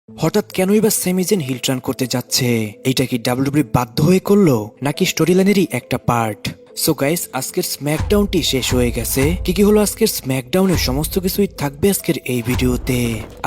হঠাৎ কেনই বা সেমিজেন হিল টার্ন করতে যাচ্ছে? এইটা কি ডাব্লিউডাব্লিউই বাধ্য হয়ে করলো, নাকি স্টোরি লাইনেরই একটা পার্ট? সো গাইস, আজকের স্ম্যাকডাউনটি শেষ হয়ে গেছে। কি হলো আজকের স্ম্যাকডাউনের সমস্ত কিছুই থাকবে আজকের এই ভিডিওতে।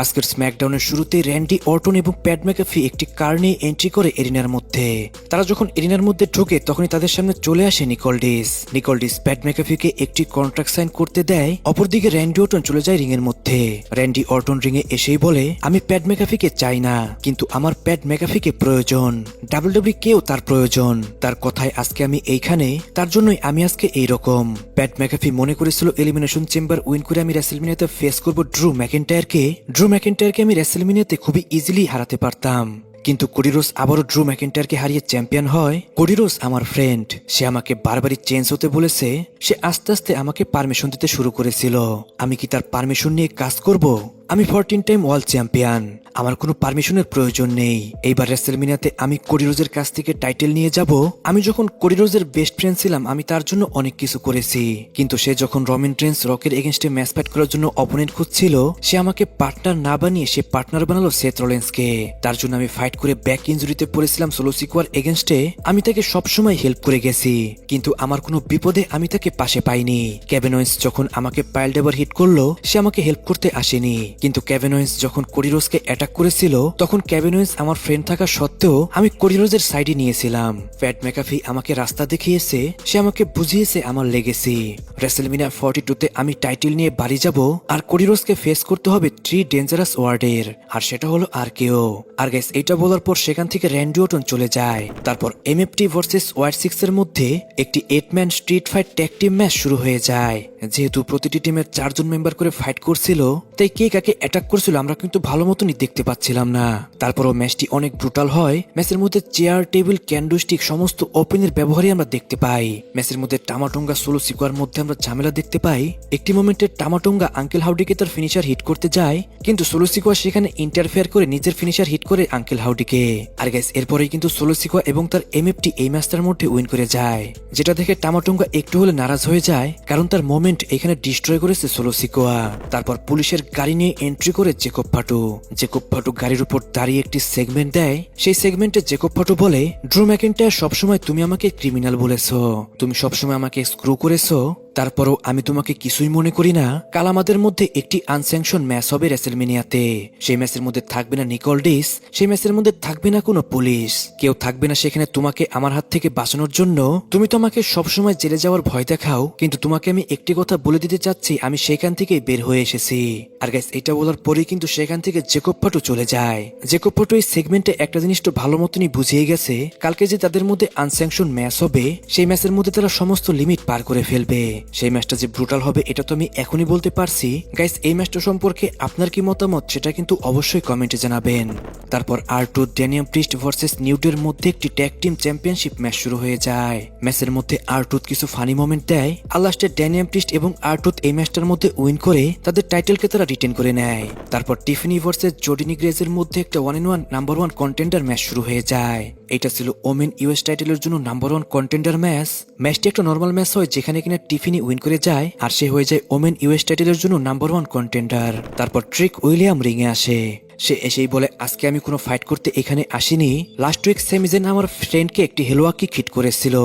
আজকের স্ম্যাকডাউনের শুরুতে র্যান্ডি অর্টন এবং প্যাট ম্যাকাফি একটি কার নিয়ে এন্ট্রি করে এরিনার মধ্যে। তারা যখন এরিনার মধ্যে ঢোকে তখনই তাদের সামনে চলে আসে নিকোলডিস প্যাট ম্যাকাফিকে একটি কন্ট্রাক্ট সাইন করতে দেয়। অপরদিকে র্যান্ডি অর্টন চলে যায় রিং এর মধ্যে। র্যান্ডি অর্টন রিং এ এসেই বলে, আমি প্যাট ম্যাকাফিকে চাই না, কিন্তু আমার প্যাট ম্যাকাফিকে প্রয়োজন। ডাব্লিউডাব্লিউই কেও তার প্রয়োজন। তার কথায় আজকে আমি এইখানে, তার জন্যই আমি আজকে এইরকম। প্যাট ম্যাকাফি মনে করেছিল এলিমিনেশন চেম্বার উইন করে আমি রেসলমেনিয়াতে ফেস করব ড্রু ম্যাকিন্টায়ারকে আমি রেসলমেনিয়াতে খুবই ইজিলি হারাতে পারতাম। কিন্তু কোডি রোডস আবারও ড্রু ম্যাকিন্টায়ারকে হারিয়ে চ্যাম্পিয়ন হয়। কোডি রোডস আমার ফ্রেন্ড, সে আমাকে বারবারই চেঞ্জ হতে বলেছে। সে আস্তে আস্তে আমাকে পারমিশন দিতে শুরু করেছিল। আমি কি তার পারমিশন নিয়ে কাজ করব? আমি 14 টাইম ওয়ার্ল্ড চ্যাম্পিয়ন, আমার কোনো পারমিশনের প্রয়োজন নেই। এইবার রেসলমেনিয়াতে আমি কোডি রোডসের কাছ থেকে টাইটেল নিয়ে যাব। আমি যখন কোডি রোডসের বেস্ট ফ্রেন্ড ছিলাম, আমি তার জন্য অনেক কিছু করেছি। কিন্তু সে যখন রমিন রেন্স রকের এগেনস্টে ম্যাচ ফাইট করার জন্য অপোনেন্ট খুঁজছিল, সে আমাকে পার্টনার না বানিয়ে সে পার্টনার বানালো সেথ রলিন্সকে। তার জন্য আমি ফাইট করে ব্যাক ইনজুরিতে পড়েছিলাম সোলো সিকোয়ার এগেনস্টে। আমি তাকে সবসময় হেল্প করে গেছি, কিন্তু আমার কোনো বিপদে আমি তাকে পাশে পাইনি। কেভিন ওয়েন্স যখন আমাকে পাইল ড্রাইভার হিট করলো, সে আমাকে হেল্প করতে আসেনি। কিন্তু কেভিন ওয়েন্স যখন কোডি রোডসকে অ্যাটাক করেছিল, তখন কেভিন ওয়েন্স আমার ফ্রেন্ড থাকা সত্ত্বেও আমি কোডি রোডসের সাইডে নিয়েছিলাম। প্যাট ম্যাকাফি আমাকে রাস্তা দেখিয়েছে, সে আমাকে বুঝিয়েছে আমার লেগেসি। রেসলমেনিয়া 42 তে আমি টাইটেল নিয়ে বাড়ি যাব, আর কোডি রোডসকে ফেস করতে হবে 3 ডেঞ্জারাস ওয়ার্ডের, আর সেটা হলো আর কেউ। আর গাইস, এইটা বলার পর সেখান থেকে র্যান্ডি অর্টন চলে যায়। তারপর এমএফটি ভার্সেস ওয়াইড 6 এর মধ্যে একটি eight man street fight tag team match শুরু হয়ে যায়। যেহেতু প্রতিটি টিমের 4 জন মেম্বার করে ফাইট করছিল, তাই কে কাকে অ্যাটাক করছিল আমরা কিন্তু ভালো মতনই দেখতে পাচ্ছিলাম না। তারপরও ম্যাচটি অনেক ব্রুটাল হয়। ম্যাচের মধ্যে চেয়ার, টেবিল, ক্যান্ডোস্টিক সমস্ত ওপেনের ব্যবহারই আমরা দেখতে পাই। ম্যাচের মধ্যে টামাটোঙ্গা সোলো সিকোয়ার মধ্যে আমরা ঝামেলা দেখতে পাই। একটি মোমেন্টে টামাটোঙ্গা আঙ্কেল হাউডিকে তার ফিনিশার হিট করতে যায়, কিন্তু সোলো সিকোয়া সেখানে ইন্টারফেয়ার করে নিজের ফিনিশার হিট করে আঙ্কেল হাউডিকে। আর গাইস, এরপরেই কিন্তু সোলো সিকোয়া এবং তার এমএফটি এই ম্যাচটার মধ্যে উইন করে যায়, যেটা দেখে টামাটোঙ্গা একটু হলে নারাজ হয়ে যায়, কারণ তার মোমেন্ট এখানে ডিস্ট্রয় করেছে সোলো সিকোয়া। তারপর পুলিশের গাড়ি নিয়ে এন্ট্রি করে জেকব ফাটু গাড়ির উপর দাঁড়িয়ে একটি সেগমেন্ট দেয়। সেই সেগমেন্টে জেকব ফাটু বলে, ড্রু ম্যাকিন্টায়ার সবসময় তুমি আমাকে ক্রিমিনাল বলেছো, তুমি সবসময় আমাকে স্ক্রু করেছো, তারপরও আমি তোমাকে কিছুই মনে করি না। কাল আমাদের মধ্যে একটি আনস্যাংশন ম্যাচ হবে রেসলমেনিয়াতে। সেই ম্যাচের মধ্যে থাকবে না নিকোলডিস, সেই ম্যাচের মধ্যে থাকবে না কোনো পুলিশ, কেউ থাকবে না সেখানে তোমাকে আমার হাত থেকে বাঁচানোর জন্য। তুমি তো আমাকে সবসময় জেলে যাওয়ার ভয় দেখাও, কিন্তু তোমাকে আমি একটি কথা বলে দিতে চাচ্ছি, আমি সেখান থেকে বের হয়ে এসেছি। আর গাইস, এটা বলার পরেই কিন্তু সেখান থেকে জেকব ফাটু চলে যায়। জেকব ফাটু এই সেগমেন্টে একটা জিনিস তো ভালো মতনই বুঝিয়ে গেছে, কালকে যে তাদের মধ্যে আনস্যাংশন ম্যাচ হবে, সেই ম্যাচের মধ্যে তারা সমস্ত লিমিট পার করে ফেলবে। সেই ম্যাচটা যে ব্রুটাল হবে এটা তো আমি এখনই বলতে পারছি। গাইস, এই ম্যাচটা সম্পর্কে আপনার কি মতামত সেটা কিন্তু অবশ্যই কমেন্টে জানাবেন। তারপর আর2 ড্যানিয়াম প্রিস্ট ভার্সেস নিউডের মধ্যে একটি ট্যাগ টিম চ্যাম্পিয়নশিপ ম্যাচ শুরু হয়ে যায়। ম্যাচের মধ্যে আর2 কিছু ফানি মোমেন্ট দেয়, আর লাস্টে ড্যানিয়াম প্রিস্ট এবং আর2 এই ম্যাচটার মধ্যে উইন করে তাদের টাইটেলকে তারা রিটেন করে নেয়। তারপর টিফিনি ভার্সেস জোডিনি গ্রেজের মধ্যে একটা 1-on-1 নাম্বার 1 কন্টেন্ডার ম্যাচ শুরু হয়ে যায়। এটা ছিল ওমেন ইউএস টাইটেলের জন্য নাম্বার 1 কন্টেন্ডার ম্যাচ। ম্যাচটি একটা নর্মাল ম্যাচ হয়, যেখানে কিনা টিফিনি উইন করে যায়, আর সে হয়ে যায় ওমেন ইউএস টাইটেলের জন্য নাম্বার 1 কন্টেন্ডার। তারপর ট্রিক উইলিয়াম রিংয়ে আসে। সে এসেই বলে, আজকে আমি কোনো ফাইট করতে এখানে আসিনি। লাস্ট উইক সেমিজেন আমার ফ্রেন্ডকে একটি হেলোয়াকি হিট করেছিল,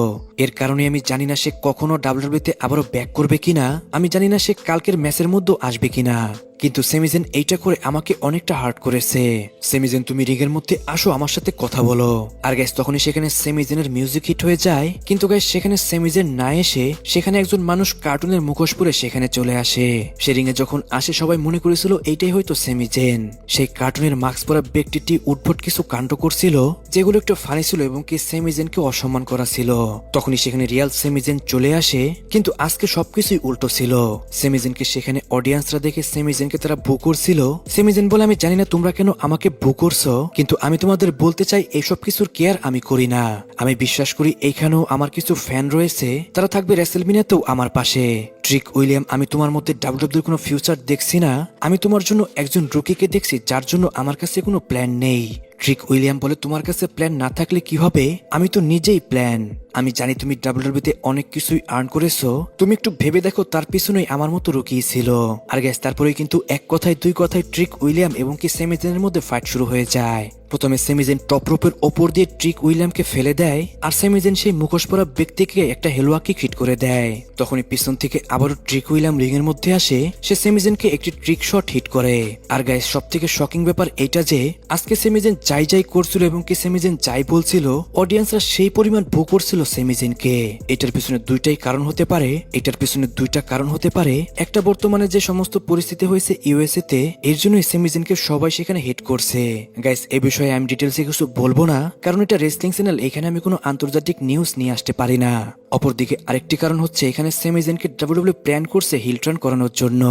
এর কারণে আমি জানি না সে কখনো ডাব্লিউডাব্লিউতে আবারও ব্যাক করবে কিনা। আমি জানি না সে কালকের ম্যাচের মধ্যেও আসবে কিনা, কিন্তু সেমিজেন এইটা করে আমাকে অনেকটা হার্ট করেছে। সেমিজেন, তুমি রিগের মধ্যে আসো, আমার সাথে কথা বলো। আর গাইস, তখনই সেখানে সেমিজেনের মিউজিক হিট হয়ে যায়, কিন্তু গাইস সেখানে সেমিজেন না এসে সেখানে একজন মানুষ কার্টুনের মুখোশ পরে সেখানে চলে আসে। সে রিঙে যখন আসে সবাই মনে করেছিল এইটাই হয়তো সেমিজেন। সেই কার্টুনের মাস্ক পরা ব্যক্তিটি উদ্ভট কিছু কাণ্ড করছিল, যেগুলো একটু ফানি ছিল এবং কি সেমিজেনকে অসম্মান করা ছিল। তখনই সেখানে রিয়াল সেমিজেন চলে আসে, কিন্তু আজকে সবকিছুই উল্টো ছিল। সেমিজেনকে সেখানে অডিয়েন্সরা দেখে সেমিজেনকে তারা বু করছিল। সেমিজেন বলে, আমি জানি না তোমরা কেন আমাকে বু করছো, কিন্তু আমি তোমাদের বলতে চাই এইসব কিছুর কেয়ার আমি করি না। আমি বিশ্বাস করি এইখানেও আমার কিছু ফ্যান রয়েছে, তারা থাকবে রেসলমেনিয়াতেও আমার পাশে। ট্রিক উইলিয়াম, আমি তোমার মধ্যে ডাব্লিউডাব্লিউর কোনো ফিউচার দেখছি না। আমি তোমার জন্য একজন রুকিকে দেখছি, যার জন্য আমার কাছে কোনো প্ল্যান নেই। ট্রিক উইলিয়াম বলে, তোমার কাছে প্ল্যান না থাকলে কি হবে, আমি তো নিজেই প্ল্যান। আমি জানি তুমি ডাব্লিউডাব্লিউতে অনেক কিছুই আর্ন করেছো, তুমি একটু ভেবে দেখো তার পিছনেই আমার মতো রুকিয়ে ছিল। আর গ্যাস তারপরে কিন্তু এক কথায় দুই কথায় ট্রিক উইলিয়াম এবং কি সেমি জেনের মধ্যে ফাইট শুরু হয়ে যায়। প্রথমে সেমিজেন টপ রোপের ওপর দিয়ে ট্রিক উইলিয়ামকে ফেলে দেয়, আর সেমিজেন সেই মুখোশ পরা ব্যক্তিকে একটা হেলুয়া কিক হিট করে দেয়। তখনই পিছন থেকে আবারও ট্রিক উইলিয়াম রিং এর মধ্যে আসে, সে সেমিজেনকে একটি ট্রিক শট হিট করে। আর গাইস সব থেকে শকিং ব্যাপার এইটা যে আজকে সেমিজেন যাই যাই করছিল এবং কি সেমিজেন যাই বলছিল, অডিয়েন্সরা সেই পরিমাণ ভু করছিল সেমিজেনকে। এটার পিছনে দুইটাই কারণ হতে পারে, এটার পিছনে দুইটা কারণ হতে পারে। একটা বর্তমানে যে সমস্ত পরিস্থিতি হয়েছে ইউএসএ তে, এর জন্যই সেমিজেনকে সবাই সেখানে হিট করছে। গাইস এই বিষয়ে আমি ডিটেলসে কিছু বলবো না, কারণ এটা রেসলিং চ্যানেল, এখানে আমি কোনো আন্তর্জাতিক নিউজ নিয়ে আসতে পারি না। অপরদিকে আরেকটি কারণ হচ্ছে এখানে সেমিজেনকে ডাব্লিউডাব্লিউ প্ল্যান করছে হিল টার্ন করানোর জন্য।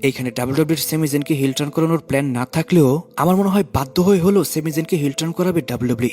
এখানে ডাব্লিউডাব্লিউর সেমিজেনকে হিল টার্ন করানোর প্ল্যান না থাকলেও আমার মনে হয় বাধ্য হয়ে হলো সেমিজেনকে হিল টার্ন করাবে ডাব্লিউডাব্লিউ।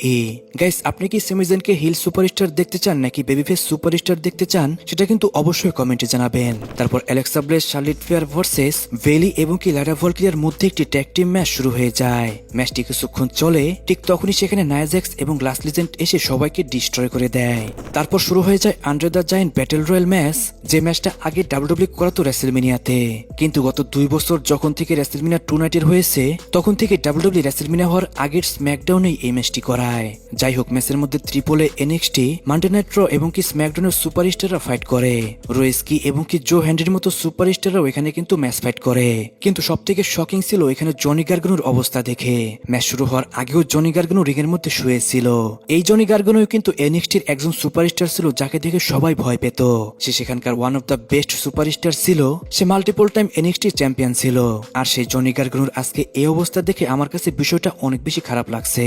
গাইস আপনি কি সেমিজেনকে হিল সুপারস্টার দেখতে চান নাকি বেবিফেস সুপারস্টার দেখতে চান, সেটা কিন্তু অবশ্যই কমেন্টে জানাবেন। তারপর Alexa bless, Charlotte fair versus বেলি এবং কি লাইরা ভলকিয়ার মধ্যে একটি ট্যাগ টিম ম্যাচ শুরু হয়ে যায়। ম্যাচটি কিছুক্ষণ চলে, ঠিক তখনই সেখানে নায়া জ্যাক্স এবং গ্লাস লিজেন্ড এসে সবাইকে ডিস্ট্রয় করে দেয়। তারপর শুরু হয়ে যায় under the giant battle royale match, যে ম্যাচটা আগে ডাব্লিউডাব্লিউ করাতো রেসেলমেনিয়াতে, কিন্তু গত 2 বছর যখন থেকে রেসেলমেনিয়া 2 নাইটের হয়েছে, তখন থেকে ডাব্লিউডাব্লিউ রেসেলমেনিয়া হওয়ার আগের স্ম্যাকডাউনেই এই ম্যাচটি করায়। যাই হোক, ম্যাচের মধ্যে triple A, NXT, Monday night র এবং কি স্ম্যাকডাউনের সুপারস্টাররা ফাইট করে। রোয়েস্কি এবং কি জো হ্যান্ডির মতো সুপারস্টাররাও এখানে কিন্তু ম্যাচ ফাইট করে। কিন্তু সব থেকে শকিং ছিল এখানে জনি গার্গানোর অবস্থা দেখে। ম্যাচ শুরু হওয়ার আগেও জনি গার্গানো রিং এর মধ্যে শুয়েছিল। এই জনি গার্গানো কিন্তু এনএক্সটির একজন সুপারস্টার ছিল, যাকে দেখে সবাই ভয় পেত। সে সেখানকার one of the best superstar ছিল, সে মাল্টিপল টাইম এনএক্সটি চ্যাম্পিয়ন ছিল। আর সেই জনি গার্গানোর আজকে এই অবস্থা দেখে আমার কাছে বিষয়টা অনেক বেশি খারাপ লাগছে।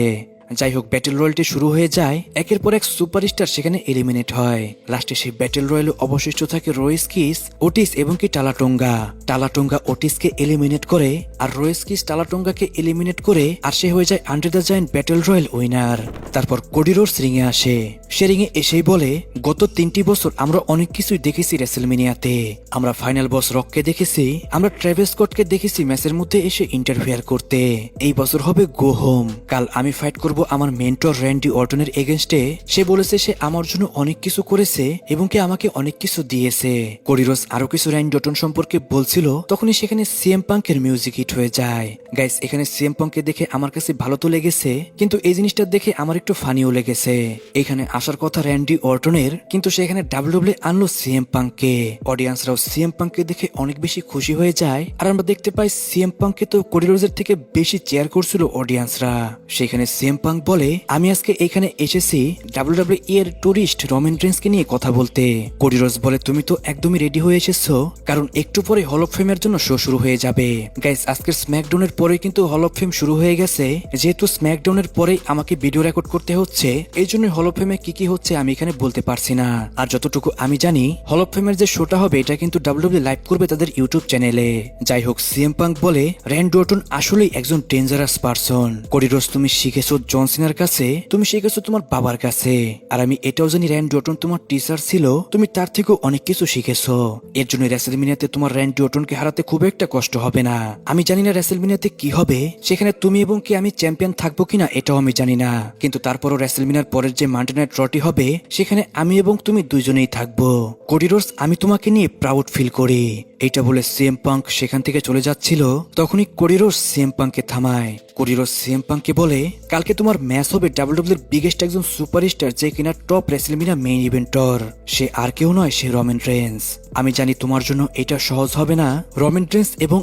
যাই হোক, ব্যাটেল রয়্যালটি শুরু হয়ে যায়, একের পর এক সুপারস্টার সেখানে এলিমিনেট হয়। লাস্টে সেই ব্যাটেল রয়্যালে অবশিষ্ট থাকে রোয়েস্কিস, ওটিস এবং কি টালাটোঙ্গা। টালাটোঙ্গা ওটিসকে এলিমিনেট করে, আর রোয়েস্কিস টালাটোঙ্গাকে এলিমিনেট করে, আর সে হয়ে যায় under the giant battle royal winner. তারপর কোডি রোডস রিং এ আসে। সে রিং এ এসেই বলে, গত 3টি বছর আমরা অনেক কিছুই দেখেছি রেসেলমেনিয়াতে। আমরা ফাইনাল বস রককে দেখেছি, আমরা ট্রেভিস স্কটকে দেখেছি ম্যাচের মধ্যে এসে ইন্টারফেয়ার করতে। এই বছর হবে গো হোম। কাল আমি ফাইট করব আমার মেন্টর র্যান্ডি অর্টনের এগেইনস্টে। সে বলেছে সে আমার জন্য অনেক কিছু করেছে এবং কি আমাকে অনেক কিছু দিয়েছে। কোডি রোডস আরো কিছু র্যান্ডি অর্টন সম্পর্কে বলছিল, তখনই সেখানে সিএম পাঙ্কের মিউজিক হিট হয়ে যায়। গাইস এখানে সিএম পাঙ্ককে দেখে আমার কাছে ভালো তো লেগেছে, কিন্তু এই জিনিসটা দেখে আমার একটু ফানিও লেগেছে। এখানে আসার কথা র্যান্ডি অর্টনের, কিন্তু সেখানে ডাব্লিউডাব্লিউ আনলো সিএম পাঙ্ককে। অডিয়েন্সরাও সিএম পাঙ্ককে দেখে অনেক বেশি খুশি হয়ে যায়, আর আমরা দেখতে পাই সিএম পাঙ্ককে তো কোডি রোডসের থেকে বেশি চেয়ার করছিল অডিয়েন্সরা। সেখানে সিএম পাঙ্ক বলে, আমি আজকে এখানে এসেছি ডাব্লিউডাব্লিউ এর টুরিস্ট রোমান রেন্সকে নিয়ে কথা বলতে। কোডি রোডস বলে, তুমি তো একদমই রেডি হয়ে এসেছো, কারণ একটু পরে হল অফ ফেমের জন্য শো শুরু হয়ে যাবে। গাইস আজকের স্ম্যাকডাউনের পরে কিন্তু হল অফ ফেম শুরু হয়ে গেছে। যেহেতু স্ম্যাকডাউনের পরেই আমাকে ভিডিও রেকর্ড করতে হচ্ছে, এই জন্য হল অফ ফেমে কি কি হচ্ছে আমি এখানে বলতে পারছি না। আর যতটুকু আমি জানি, হল অফ ফেমের যে শোটা হবে এটা কিন্তু ডাব্লিউডাব্লিউ লাইভ করবে তাদের ইউটিউব চ্যানেলে। যাই হোক, সিএম পাঙ্ক বলে, র্যান্ডি অর্টন আসলেই একজন ডেঞ্জারাস পারসন। কোডি রোডস তুমি শিখেছো জন সিনার কাছে, তুমি শিখেছো তোমার বাবার কাছে, আর আমি এটাও জানি র্যান্ডি অর্টন তোমার টিচার ছিল, তুমি তার থেকেও অনেক কিছু শিখেছো। এর জন্য রেসেলমেনিয়াতে তোমার র্যান্ডি অর্টনকে হারাতে খুব একটা কষ্ট হবে না। আমি জানি না রেসেলমেনিয়াতে কি হবে, সেখানে তুমি এবং কি আমি চ্যাম্পিয়ন থাকবো কিনা এটাও আমি জানি না, কিন্তু তারপরও রেসেলমেনিয়ার পরের যে মানডে নাইট রটি হবে, সেখানে আমি এবং তুমি দুইজনেই থাকবো। কোডি রোডস আমি তোমাকে নিয়ে প্রাউড ফিল করি। এইটা বলে সিএম পাঙ্ক সেখান থেকে চলে যাচ্ছিল, তখনই কোডি রোডস সিএম পাঙ্ককে থামায়। কোডি রোডস সিএম পাঙ্ককে বলে, কালকে তোমার ম্যাচ হবে ডাব্লিউডাব্লিউর বিগেস্ট একজন সুপারস্টার, যে কিনা টপ রেসেলমেনিয়া মেইন ইভেন্টর। সে আর কেউ নয়, সে রোমান রেন্স। আমি জানি তোমার জন্য এটা সহজ হবে না। রোমান রেন্স এবং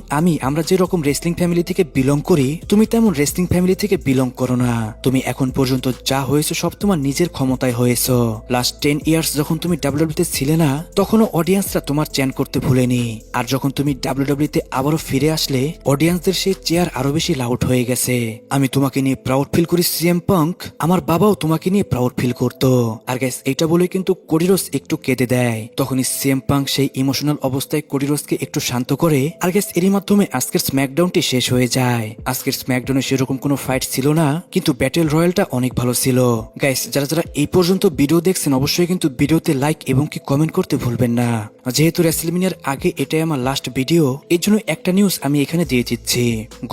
আমরা যে রকম রেসলিং ফ্যামিলি থেকে বিলং করি, তুমি তেমন রেসলিং ফ্যামিলি থেকে বিলং করো না। তুমি এখন পর্যন্ত যা হয়েছে সব তোমার নিজের ক্ষমতায় হয়েছো। লাস্ট 10 ইয়ার্স যখন তুমি ডাব্লিউডাব্লিউতে ছিলে না, তখনও অডিয়েন্সরা তোমার চ্যান করতে ভুলেনি। আর যখন তুমি ডাব্লিউডাব্লিউতে আবারও ফিরে আসলে, অডিয়েন্সদের সেই চেয়ার আরো বেশি লাউড হয়ে গেছে। আমি তোমাকে নিয়ে প্রাউড ফিল করি সিএম পাঙ্ক, আমার বাবাও তোমাকে নিয়ে প্রাউড ফিল করতো। আর গাইস এটা বলে কিন্তু কোডি রোডস একটু কেঁদে দেয়। তখনই সিএম পাঙ্ক সেই ইমোশনাল অবস্থায় কোডি রোডসকে একটু শান্ত করে। আর গাইস এরই মাধ্যমে আজকের স্ম্যাকডাউনটি শেষ হয়ে যায়। আজকের স্ম্যাকডাউনে সেরকম কোনো ফাইট ছিল না, কিন্তু ব্যাটেল রয়্যালটা অনেক ভালো ছিল। গাইস যারা যারা এই পর্যন্ত ভিডিও দেখছেন, অবশ্যই কিন্তু ভিডিওতে লাইক এবং কি কমেন্ট করতে ভুলবেন না। যেহেতু রেসেলমেনিয়ার আগে এটাই আমার লাস্ট ভিডিও, এর জন্য একটা নিউজ আমি এখানে দিয়ে দিচ্ছি।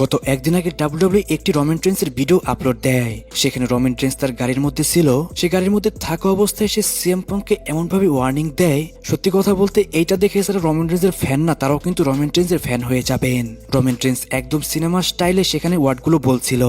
গত একদিন আগে ডাব্লিউডাব্লিউ একটি রোমান রেন্সের ভিডিও আপলোড দেয়। যায়। সেখানে রোমান রেইন্স তার গাড়ির মধ্যে ছিল, সে গাড়ির মধ্যে থাকা অবস্থায় সে সিএম পাঙ্ককে এমন ভাবে ওয়ার্নিং দেয়, সত্যি কথা বলতে এইটা দেখে যারা রোমান রেইন্সের ফ্যান না তারাও কিন্তু রোমান রেইন্সের ফ্যান হয়ে যাবেন। রোমান রেইন্স একদম সিনেমা স্টাইলে সেখানে ওয়ার্ডগুলো বলছিল।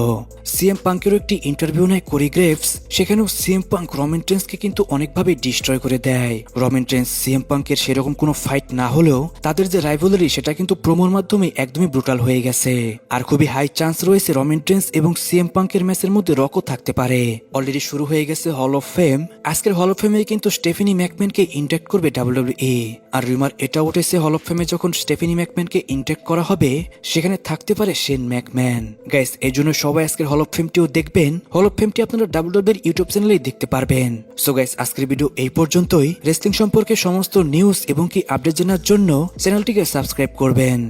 সিএম পাঙ্কেরও একটি ইন্টারভিউ নেয় কোরি গ্রেভস, সেখানেও সিএম পাঙ্ক রোমান রেইন্সকে কিন্তু অনেকভাবে ডিস্ট্রয় করে দেয়। রোমান রেইন্স সিএম পাঙ্কের সেরকম কোনো ফাইট না হলেও তাদের যে রাইভালরি সেটা কিন্তু প্রোমোর মাধ্যমে একদমই ব্রুটাল হয়ে গেছে। আর খুবই হাই চান্স রয়েছে রোমান রেইন্স এবং সিএম পাঙ্কের ম্যাচের মধ্যে রকও থাকতে পারে। অলরেডি শুরু হয়ে গেছে হল অফ ফেম। আজকের হল অফ ফেমে কিন্তু স্টেফেনি ম্যাকম্যানকে ইন্ট্যাক্ট করবে ডাব্লিউডাব্লিউই। আর রিউমার এটা উঠেছে হল অফ ফেমে যখন স্টেফেনি ম্যাকম্যানকে ইন্ট্যাক্ট করা হবে সেখানে থাকতে পারে শেন ম্যাকম্যান। গাইস এই জন্য সবাই আজকের হল অফ ফেমটিও দেখবেন। হল অফ ফেমটি আপনারা ডাব্লিউডাব্লিউই ইউটিউব চ্যানেলেই দেখতে পারবেন। সো গাইস আজকের ভিডিও এই পর্যন্তই। রেসলিং সম্পর্কে সমস্ত নিউজ এবং কি আপডেট জানার জন্য চ্যানেলটিকে সাবস্ক্রাইব করবেন।